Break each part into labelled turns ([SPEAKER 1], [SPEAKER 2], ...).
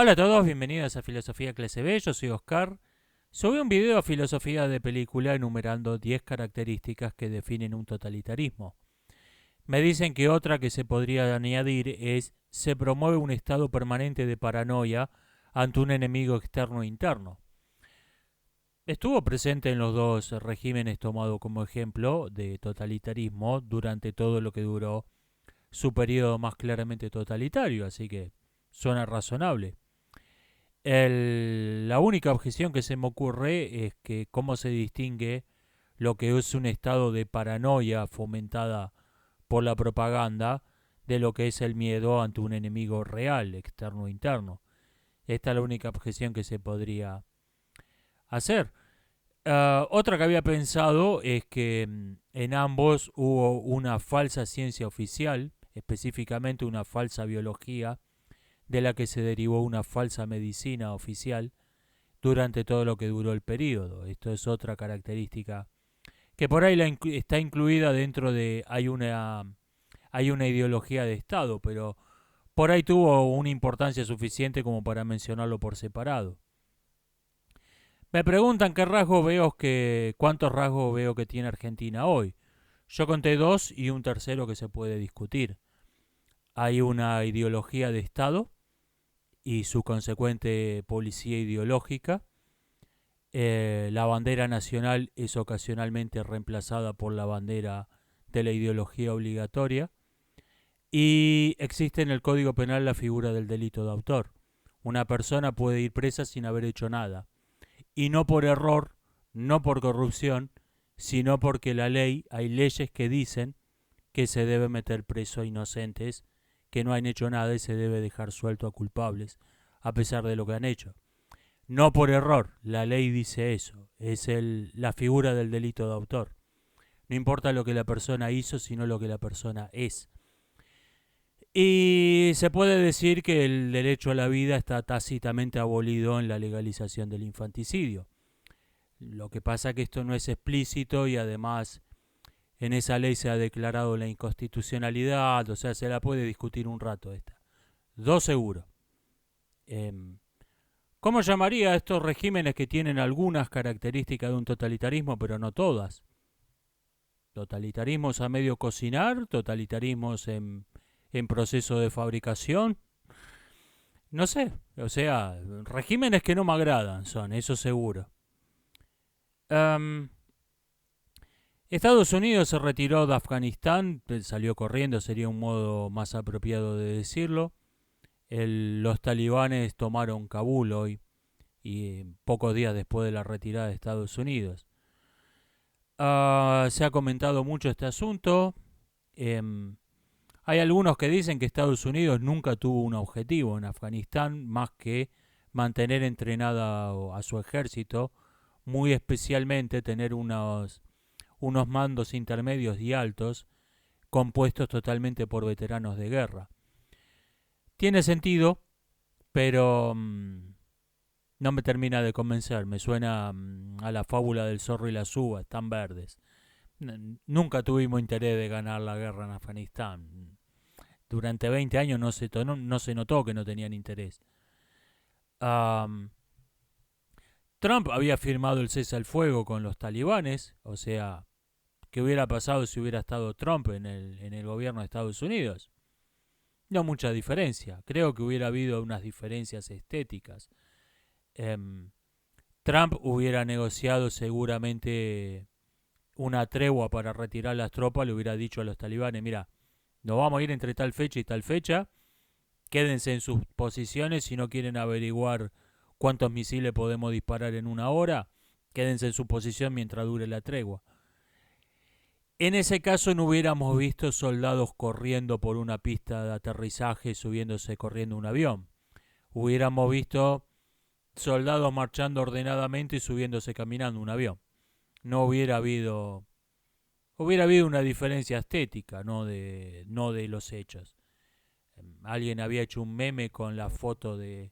[SPEAKER 1] Hola a todos, bienvenidos a Filosofía Clase B, yo soy Oscar. Subí un video a Filosofía de Película enumerando 10 características que definen un totalitarismo. Me dicen que otra que se podría añadir es: se promueve un estado permanente de paranoia ante un enemigo externo e interno. Estuvo presente en los dos regímenes tomado como ejemplo de totalitarismo durante todo lo que duró su periodo más claramente totalitario, así que suena razonable. La única objeción que se me ocurre es que cómo se distingue lo que es un estado de paranoia fomentada por la propaganda de lo que es el miedo ante un enemigo real, externo o interno. Esta es la única objeción que se podría hacer. Otra que había pensado es que en ambos hubo una falsa ciencia oficial, específicamente una falsa biología, de la que se derivó una falsa medicina oficial durante todo lo que duró el periodo. Esto es otra característica que por ahí está incluida dentro de hay una ideología de Estado, pero por ahí tuvo una importancia suficiente como para mencionarlo por separado. Me preguntan cuántos rasgos veo que tiene Argentina hoy. Yo conté dos y un tercero que se puede discutir. Hay una ideología de Estado y su consecuente policía ideológica. La bandera nacional es ocasionalmente reemplazada por la bandera de la ideología obligatoria. Y existe en el Código Penal la figura del delito de autor. Una persona puede ir presa sin haber hecho nada. Y no por error, no por corrupción, sino porque hay leyes que dicen que se debe meter preso a inocentes que no han hecho nada y se debe dejar suelto a culpables, a pesar de lo que han hecho. No por error, la ley dice eso, es la figura del delito de autor. No importa lo que la persona hizo, sino lo que la persona es. Y se puede decir que el derecho a la vida está tácitamente abolido en la legalización del infanticidio. Lo que pasa es que esto no es explícito y además en esa ley se ha declarado la inconstitucionalidad, o sea, se la puede discutir un rato esta. Dos seguro. ¿Cómo llamaría a estos regímenes que tienen algunas características de un totalitarismo, pero no todas? Totalitarismos a medio cocinar, totalitarismos en proceso de fabricación. No sé, o sea, regímenes que no me agradan son, eso seguro. Um, Estados Unidos se retiró de Afganistán, salió corriendo, sería un modo más apropiado de decirlo. Los talibanes tomaron Kabul hoy, y pocos días después de la retirada de Estados Unidos. Se ha comentado mucho este asunto. Em, Hay algunos que dicen que Estados Unidos nunca tuvo un objetivo en Afganistán más que mantener entrenada a su ejército, muy especialmente tener unos mandos intermedios y altos compuestos totalmente por veteranos de guerra. Tiene sentido, pero no me termina de convencer. Me suena a la fábula del zorro y las uvas, están verdes. Nunca tuvimos interés de ganar la guerra en Afganistán. Durante 20 años no se notó que no tenían interés. Um, Trump había firmado el cese al fuego con los talibanes, o sea, ¿qué hubiera pasado si hubiera estado Trump en el gobierno de Estados Unidos? No mucha diferencia. Creo que hubiera habido unas diferencias estéticas. Em, Trump hubiera negociado seguramente una tregua para retirar las tropas, le hubiera dicho a los talibanes: mira, nos vamos a ir entre tal fecha y tal fecha, quédense en sus posiciones si no quieren averiguar cuántos misiles podemos disparar en una hora, quédense en su posición mientras dure la tregua. En ese caso no hubiéramos visto soldados corriendo por una pista de aterrizaje, subiéndose corriendo un avión. Hubiéramos visto soldados marchando ordenadamente y subiéndose caminando un avión. No hubiera habido una diferencia estética, no de los hechos. Alguien había hecho un meme con la foto de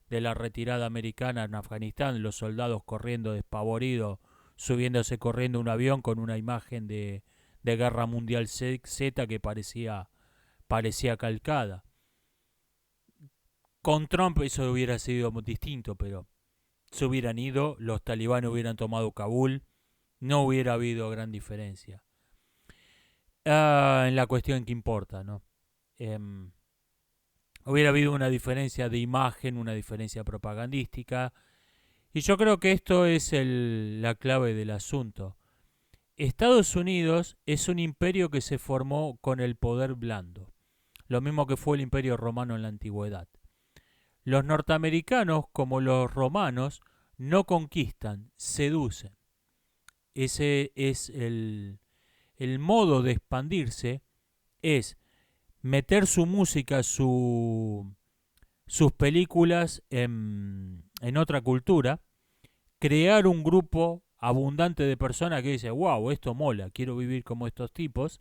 [SPEAKER 1] la retirada americana en Afganistán, los soldados corriendo despavoridos, subiéndose corriendo un avión con una imagen de Guerra Mundial Z que parecía calcada. Con Trump eso hubiera sido muy distinto, pero se hubieran ido, los talibanes hubieran tomado Kabul, no hubiera habido gran diferencia. En la cuestión que importa, ¿no? Em, Hubiera habido una diferencia de imagen, una diferencia propagandística, y yo creo que esto es la clave del asunto. Estados Unidos es un imperio que se formó con el poder blando, lo mismo que fue el imperio romano en la antigüedad. Los norteamericanos, como los romanos, no conquistan, seducen. Ese es el modo de expandirse, es meter su música, sus películas en otra cultura, crear un grupo abundante de personas que dice, wow, esto mola, quiero vivir como estos tipos,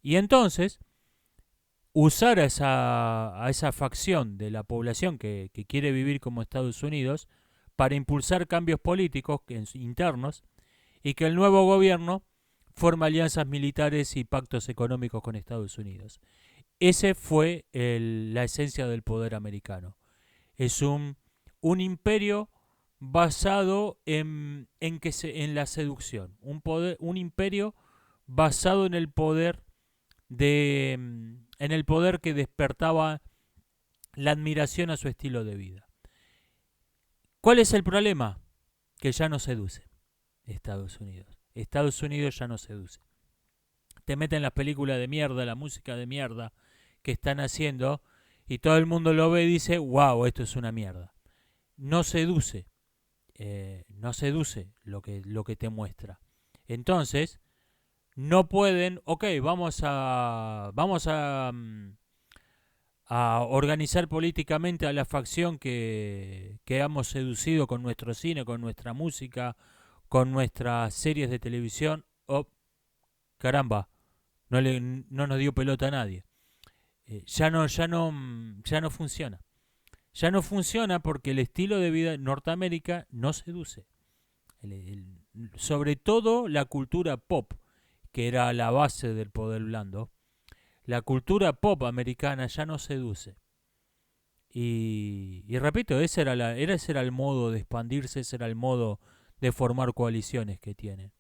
[SPEAKER 1] y entonces usar a esa facción de la población que quiere vivir como Estados Unidos para impulsar cambios políticos internos y que el nuevo gobierno forme alianzas militares y pactos económicos con Estados Unidos. Ese fue la esencia del poder americano. Es un imperio basado en la seducción, un imperio basado en el poder en el poder que despertaba la admiración a su estilo de vida. ¿Cuál es el problema? Que ya no seduce Estados Unidos. Estados Unidos ya no seduce. Te meten las películas de mierda, la música de mierda que están haciendo y todo el mundo lo ve y dice, wow, esto es una mierda. No seduce, no seduce lo que te muestra. Entonces, no pueden, ok, a organizar políticamente a la facción que hemos seducido con nuestro cine, con nuestra música, con nuestras series de televisión. Oh, caramba, no nos dio pelota a nadie. Ya no funciona. Ya no funciona porque el estilo de vida en Norteamérica no seduce. Sobre todo la cultura pop, que era la base del poder blando, la cultura pop americana ya no seduce. Y repito, ese era el modo de expandirse, ese era el modo de formar coaliciones que tienen.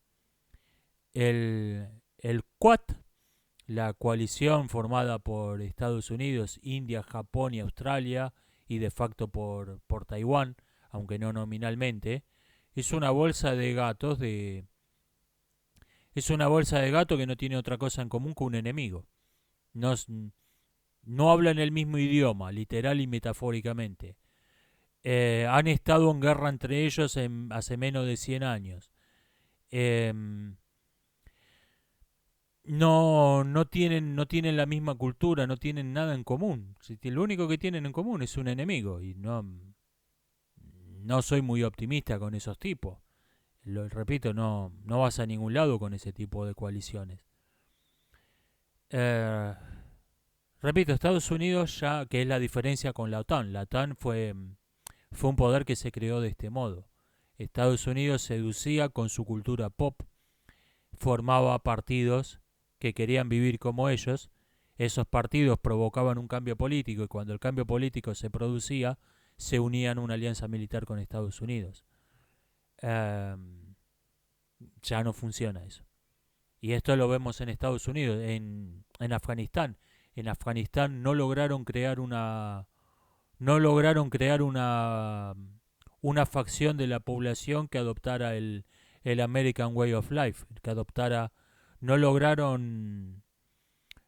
[SPEAKER 1] El Quad, la coalición formada por Estados Unidos, India, Japón y Australia, y de facto por Taiwán, aunque no nominalmente, es una bolsa de gatos es una bolsa de gato que no tiene otra cosa en común que un enemigo. No, no hablan el mismo idioma, literal y metafóricamente. Han estado en guerra entre ellos hace menos de 100 años. Eh, no tienen la misma cultura, no tienen nada en común. Lo único que tienen en común es un enemigo y no soy muy optimista con esos tipos. Repito, no vas a ningún lado con ese tipo de coaliciones. Eh, Repito, Estados Unidos ya, que es la diferencia con la OTAN. La OTAN fue un poder que se creó de este modo. Estados Unidos seducía con su cultura pop, formaba partidos que querían vivir como ellos, esos partidos provocaban un cambio político y cuando el cambio político se producía, se unían a una alianza militar con Estados Unidos. Eh, ya no funciona eso. Y esto lo vemos en Estados Unidos, en Afganistán. En Afganistán no lograron crear una facción de la población que adoptara el American Way of Life, que adoptara, no lograron,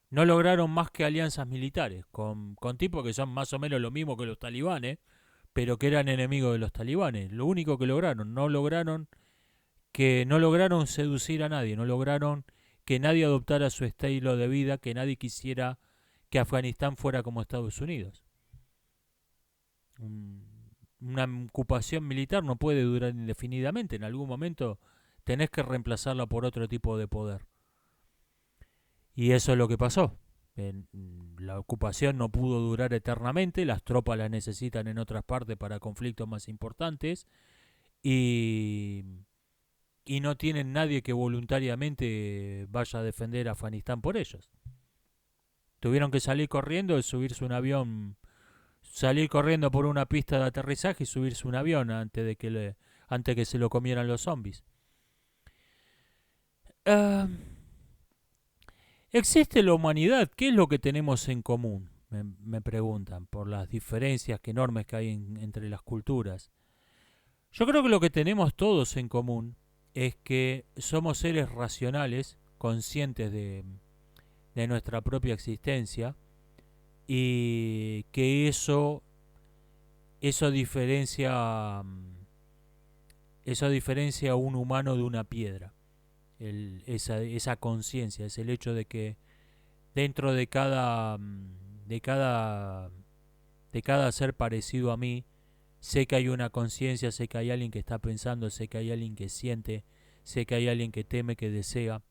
[SPEAKER 1] no lograron más que alianzas militares, con tipos que son más o menos lo mismo que los talibanes, pero que eran enemigos de los talibanes. Lo único que no lograron seducir a nadie, no lograron que nadie adoptara su estilo de vida, que nadie quisiera que Afganistán fuera como Estados Unidos. Una ocupación militar no puede durar indefinidamente. En algún momento tenés que reemplazarla por otro tipo de poder. Y eso es lo que pasó. La ocupación no pudo durar eternamente, las tropas las necesitan en otras partes para conflictos más importantes y, y no tienen nadie que voluntariamente vaya a defender a Afganistán por ellos. Tuvieron que salir corriendo y subirse un avión salir corriendo por una pista de aterrizaje y subirse a un avión antes que se lo comieran los zombies. Ah, ¿Existe la humanidad? ¿Qué es lo que tenemos en común? Me preguntan, por las diferencias enormes que hay entre las culturas. Yo creo que lo que tenemos todos en común es que somos seres racionales, conscientes de nuestra propia existencia, y que eso diferencia, eso diferencia a un humano de una piedra. Esa conciencia, es el hecho de que dentro de cada ser parecido a mí, sé que hay una conciencia, sé que hay alguien que está pensando, sé que hay alguien que siente, sé que hay alguien que teme, que desea.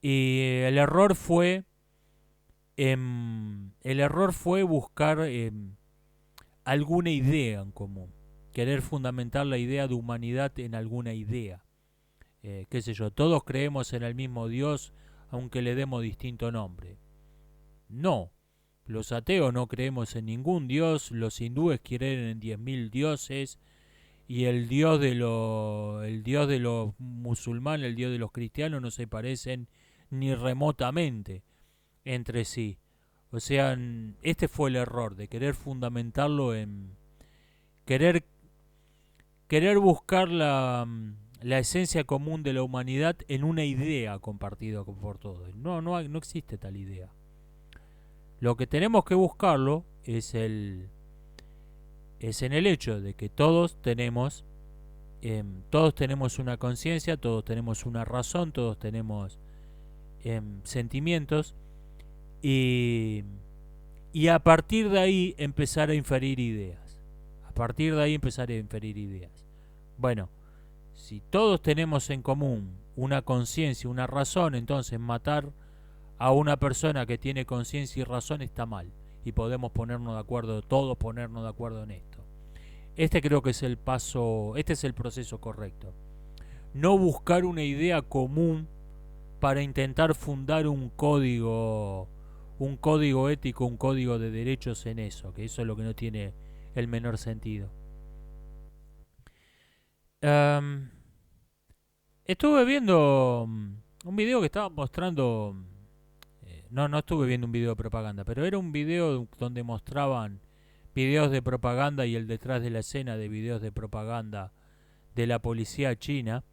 [SPEAKER 1] Y el error fue buscar alguna idea en común, querer fundamentar la idea de humanidad en alguna idea. Qué sé yo, todos creemos en el mismo Dios, aunque le demos distinto nombre. No, los ateos no creemos en ningún Dios, los hindúes creen en 10.000 dioses, y el Dios de los musulmanes, el Dios de los cristianos no se parecen ni remotamente entre sí. O sea, este fue el error de querer fundamentarlo en querer buscar la esencia común de la humanidad en una idea compartida por todos. No existe tal idea. Lo que tenemos que buscarlo es en el hecho de que todos tenemos una conciencia, todos tenemos una razón, todos tenemos sentimientos, y, y a partir de ahí empezar a inferir ideas. A partir de ahí empezar a inferir ideas. Bueno, si todos tenemos en común una conciencia, una razón, entonces matar a una persona que tiene conciencia y razón está mal. Y podemos ponernos de acuerdo, todos ponernos de acuerdo en esto. Este creo que es el paso, este es el proceso correcto. No buscar una idea común para intentar fundar un código ético, un código de derechos en eso, que eso es lo que no tiene el menor sentido. Um, Estuve viendo un video que estaba mostrando, no estuve viendo un video de propaganda, pero era un video donde mostraban videos de propaganda y el detrás de la escena de videos de propaganda de la policía china.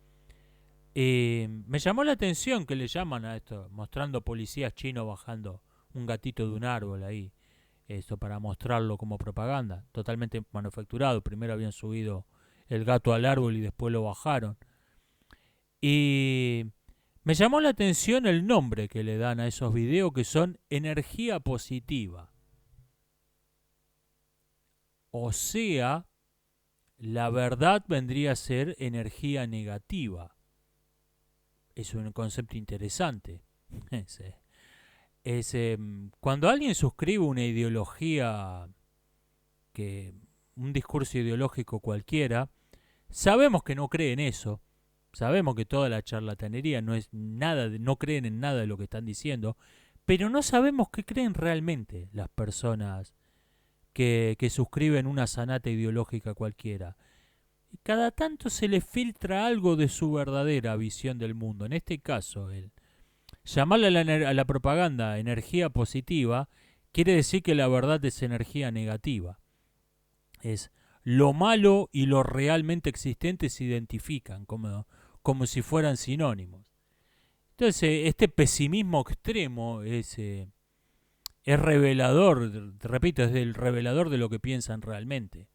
[SPEAKER 1] Me llamó la atención que le llaman a esto, mostrando policías chinos bajando un gatito de un árbol ahí. Esto para mostrarlo como propaganda, totalmente manufacturado. Primero habían subido el gato al árbol y después lo bajaron. Y me llamó la atención el nombre que le dan a esos videos, que son energía positiva. O sea, la verdad vendría a ser energía negativa. Es un concepto interesante. Cuando alguien suscribe una ideología, un discurso ideológico cualquiera, sabemos que no cree en eso. Sabemos que toda la charlatanería no es nada, no creen en nada de lo que están diciendo, pero no sabemos qué creen realmente las personas que suscriben una sanata ideológica cualquiera. Y cada tanto se les filtra algo de su verdadera visión del mundo. En este caso, llamarle a la propaganda energía positiva quiere decir que la verdad es energía negativa. Es lo malo y lo realmente existente se identifican como si fueran sinónimos. Entonces, este pesimismo extremo es revelador, repito, es el revelador de lo que piensan realmente.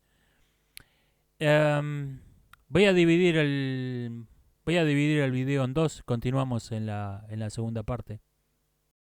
[SPEAKER 1] Um, voy a dividir el Voy a dividir el video en dos. Continuamos en la segunda parte.